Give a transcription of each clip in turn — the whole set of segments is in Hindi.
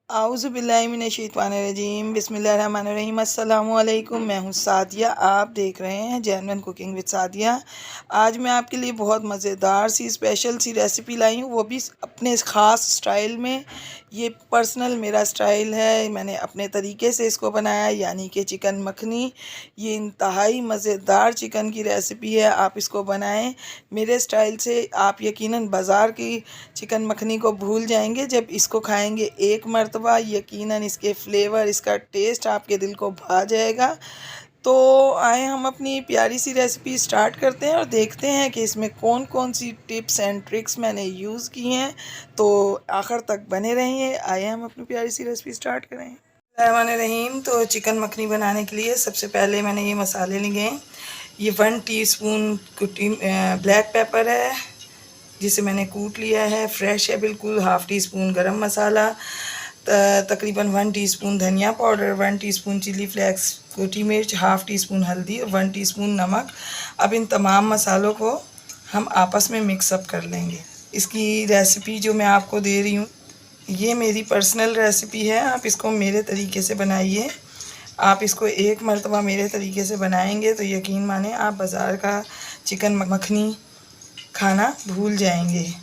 आऊज़ुबिल्लाहिमिनश्शैतानिर्रजीम बिस्मिल्लाहिर्रहमानिर्रहीम अस्सलामु अलैकुम। मैं हूँ सादिया, आप देख रहे हैं जेन्युइन कुकिंग विद सादिया। आज मैं आपके लिए बहुत मज़ेदार सी स्पेशल सी रेसिपी लाई हूँ, वो भी अपने ख़ास स्टाइल में। ये पर्सनल मेरा स्टाइल है, मैंने अपने तरीके से इसको बनाया, यानी कि चिकन मखनी। ये इंतहाई मज़ेदार चिकन की रेसिपी है, आप इसको बनाएं मेरे स्टाइल से। आप यकीनन बाज़ार की चिकन मखनी को भूल जाएंगे जब इसको खाएंगे एक मर्तबा। यकीनन इसके फ्लेवर, इसका टेस्ट आपके दिल को भा जाएगा। तो आए हम अपनी प्यारी सी रेसिपी स्टार्ट करते हैं और देखते हैं कि इसमें कौन कौन सी टिप्स एंड ट्रिक्स मैंने यूज़ की हैं। तो आखिर तक बने रहिए। आए हम अपनी प्यारी सी रेसिपी स्टार्ट करें। रहीम। तो चिकन मखनी बनाने के लिए सबसे पहले मैंने ये मसाले लिए। ये 1 टीस्पून कुटी ब्लैक पेपर है, जिसे मैंने कूट लिया है, फ्रेश है बिल्कुल। हाफ़ टी स्पून गरम मसाला, तकरीबन 1 टीस्पून धनिया पाउडर, 1 टीस्पून चिली फ्लेक्स, कुटी मिर्च, हाफ़ टी स्पून हल्दी और 1 टीस्पून नमक। अब इन तमाम मसालों को हम आपस में मिक्सअप कर लेंगे। इसकी रेसिपी जो मैं आपको दे रही हूँ, ये मेरी पर्सनल रेसिपी है, आप इसको मेरे तरीके से बनाइए। आप इसको एक मरतबा मेरे तरीके से बनाएंगे तो यकीन माने आप बाज़ार का चिकन मखनी खाना भूल जाएंगे।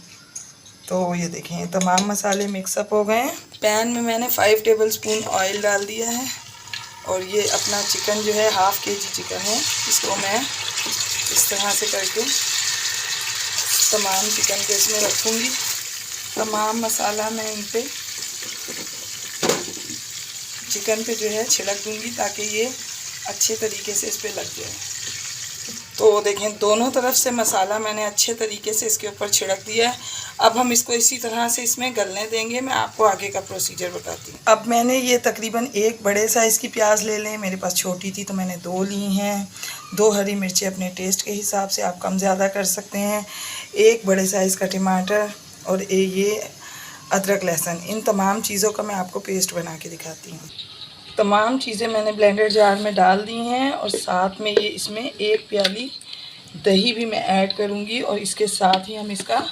तो ये देखें, तमाम मसाले मिक्सअप हो गए हैं। पैन में मैंने 5 टेबलस्पून ऑयल डाल दिया है और ये अपना चिकन जो है, हाफ़ केजी चिकन है, इसको मैं इस तरह से करके तमाम चिकन को इसमें रखूँगी। तमाम मसाला मैं इन पे चिकन पे जो है छिड़क दूँगी ताकि ये अच्छे तरीके से इस पर लग जाए। तो देखें, दोनों तरफ से मसाला मैंने अच्छे तरीके से इसके ऊपर छिड़क दिया है। अब हम इसको इसी तरह से इसमें गलने देंगे। मैं आपको आगे का प्रोसीजर बताती हूँ। अब मैंने ये तकरीबन एक बड़े साइज़ की प्याज ले लें, मेरे पास छोटी थी तो मैंने 2 ली हैं। 2 हरी मिर्चें अपने टेस्ट के हिसाब से आप कम ज़्यादा कर सकते हैं। एक बड़े साइज़ का टमाटर और ये अदरक लहसुन। इन तमाम चीज़ों का मैं आपको पेस्ट बना के दिखाती हूँ। तमाम चीज़ें मैंने ब्लेंडर जार में डाल दी हैं और साथ में ये इसमें 1 प्याली दही भी मैं ऐड करूँगी और इसके साथ ही हम इसका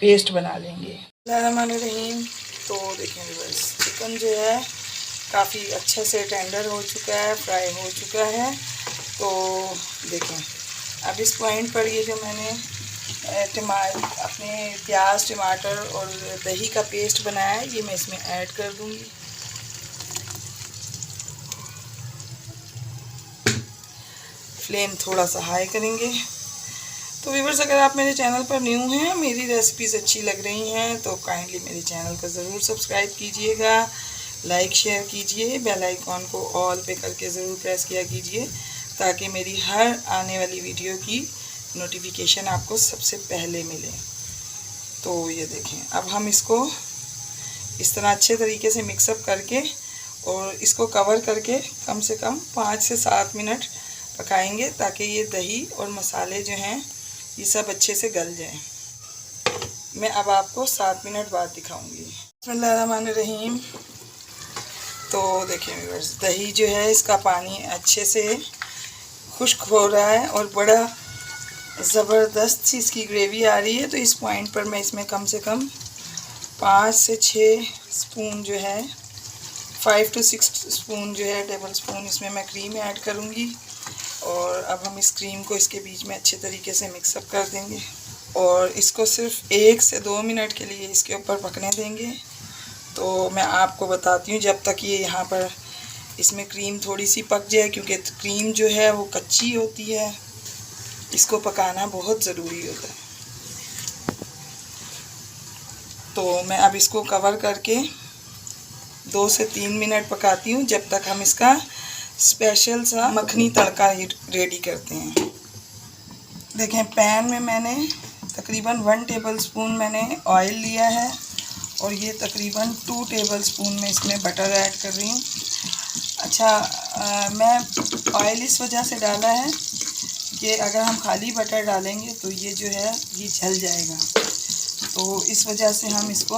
पेस्ट बना लेंगे। बिस्मिल्लाहिर्रहमानिर्रहीम। तो देखें बस, चिकन जो है काफ़ी अच्छे से टेंडर हो चुका है, फ्राई हो चुका है। तो देखें, अब इस पॉइंट पर ये जो मैंने अपने प्याज, टमाटर और दही का पेस्ट बनाया है, ये मैं इसमें ऐड कर दूँगी। फ्लेम थोड़ा सा हाई करेंगे। तो व्यूअर्स, अगर आप मेरे चैनल पर न्यू हैं, मेरी रेसिपीज़ अच्छी लग रही हैं तो काइंडली मेरे चैनल को ज़रूर सब्सक्राइब कीजिएगा, लाइक शेयर कीजिए, बेल आइकॉन को ऑल पे करके ज़रूर प्रेस किया कीजिए ताकि मेरी हर आने वाली वीडियो की नोटिफिकेशन आपको सबसे पहले मिले। तो ये देखें, अब हम इसको इस तरह अच्छे तरीके से मिक्सअप करके और इसको कवर करके कम से कम 5 से 7 मिनट पकाएंगे ताकि ये दही और मसाले जो हैं ये सब अच्छे से गल जाएं। मैं अब आपको 7 मिनट बाद दिखाऊंगी। बिस्मिल्लाहिर्रहमानिर्रहीम। तो देखिए व्यूअर्स, दही जो है इसका पानी अच्छे से खुश्क हो रहा है और बड़ा ज़बरदस्त सी इसकी ग्रेवी आ रही है। तो इस पॉइंट पर मैं इसमें कम से कम 5 से 6 स्पून जो है, 5 to 6 स्पून जो है, टेबल स्पून, इसमें मैं क्रीम ऐड करूँगी। और अब हम इस क्रीम को इसके बीच में अच्छे तरीके से मिक्सअप कर देंगे और इसको सिर्फ 1 से 2 मिनट के लिए इसके ऊपर पकने देंगे। तो मैं आपको बताती हूँ, जब तक ये यहाँ पर इसमें क्रीम थोड़ी सी पक जाए, क्योंकि क्रीम जो है वो कच्ची होती है, इसको पकाना बहुत ज़रूरी होता है। तो मैं अब इसको कवर करके 2 से 3 मिनट पकाती हूँ जब तक हम इसका स्पेशल सा मखनी तड़का रेडी करते हैं। देखें, पैन में मैंने तकरीबन 1 टेबलस्पून मैंने ऑयल लिया है और ये तकरीबन 2 टेबलस्पून में इसमें बटर ऐड कर रही हूँ। अच्छा, मैं ऑयल इस वजह से डाला है कि अगर हम खाली बटर डालेंगे तो ये जो है ये जल जाएगा। तो इस वजह से हम इसको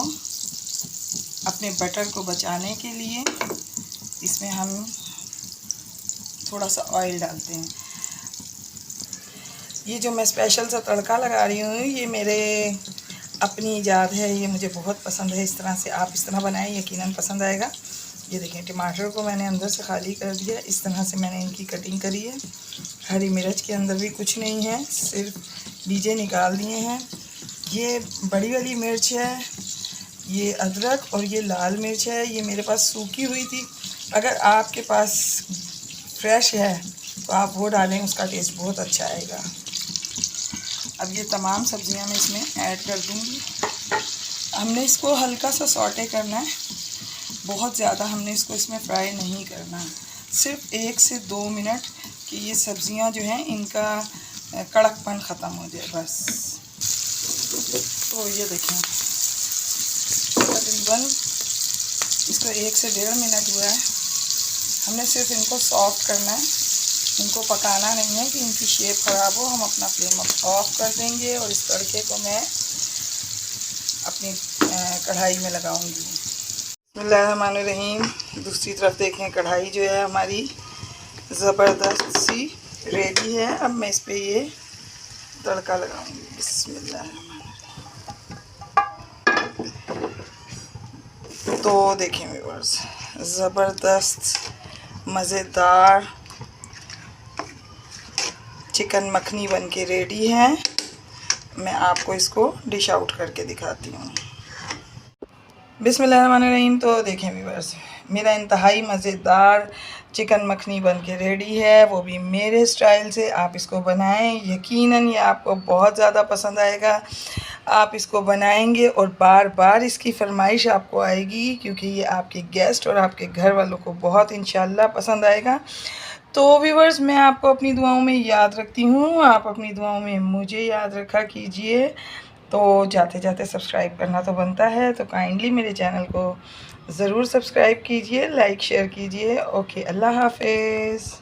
अपने बटर को बचाने के लिए इसमें हम थोड़ा सा ऑयल डालते हैं। ये जो मैं स्पेशल सा तड़का लगा रही हूँ, ये मेरे अपनी ईजाद है, ये मुझे बहुत पसंद है। इस तरह से आप इस तरह बनाएं, यकीनन पसंद आएगा। ये देखें, टमाटर को मैंने अंदर से खाली कर दिया। इस तरह से मैंने इनकी कटिंग करी है। हरी मिर्च के अंदर भी कुछ नहीं है, सिर्फ बीजे निकाल दिए हैं। ये बड़ी वाली मिर्च है, ये अदरक और ये लाल मिर्च है। ये मेरे पास सूखी हुई थी, अगर आपके पास फ्रेश है तो आप वो डालें, उसका टेस्ट बहुत अच्छा आएगा। अब ये तमाम सब्ज़ियां मैं इसमें ऐड कर दूंगी। हमने इसको हल्का सा सॉटे करना है, बहुत ज़्यादा हमने इसको इसमें फ्राई नहीं करना, सिर्फ 1 से 2 मिनट कि ये सब्ज़ियां जो हैं इनका कड़कपन ख़त्म हो जाए बस। तो ये देखें, तकरीबन इसको 1 से 1.5 मिनट हुआ है। हमने सिर्फ इनको सॉफ्ट करना है, इनको पकाना नहीं है कि इनकी शेप ख़राब हो। हम अपना फ्लेम ऑफ कर देंगे और इस तड़के को मैं अपनी कढ़ाई में लगाऊंगी। बिस्मिल्लाहिर्रहमानिर्रहीम। दूसरी तरफ देखें, कढ़ाई जो है हमारी ज़बरदस्त सी रेडी है। अब मैं इस पर ये तड़का लगाऊंगी। बिस्मिल्लाह। तो देखें व्यूअर्स, ज़बरदस्त मज़ेदार चिकन मखनी बन के रेडी है। मैं आपको इसको डिश आउट करके दिखाती हूँ। बिस्मिल्लाहिर्रहमानिर्रहीम। तो देखें व्यूअर्स, मेरा इंतहाई मज़ेदार चिकन मखनी बन के रेडी है, वो भी मेरे स्टाइल से। आप इसको बनाएं, यकीनन ये आपको बहुत ज़्यादा पसंद आएगा। आप इसको बनाएंगे और बार बार इसकी फरमाइश आपको आएगी, क्योंकि ये आपके गेस्ट और आपके घर वालों को बहुत इंशाल्लाह पसंद आएगा। तो व्यूअर्स, मैं आपको अपनी दुआओं में याद रखती हूँ, आप अपनी दुआओं में मुझे याद रखा कीजिए। तो जाते जाते सब्सक्राइब करना तो बनता है, तो काइंडली मेरे चैनल को ज़रूर सब्सक्राइब कीजिए, लाइक शेयर कीजिए। ओके, अल्लाह हाफिज़।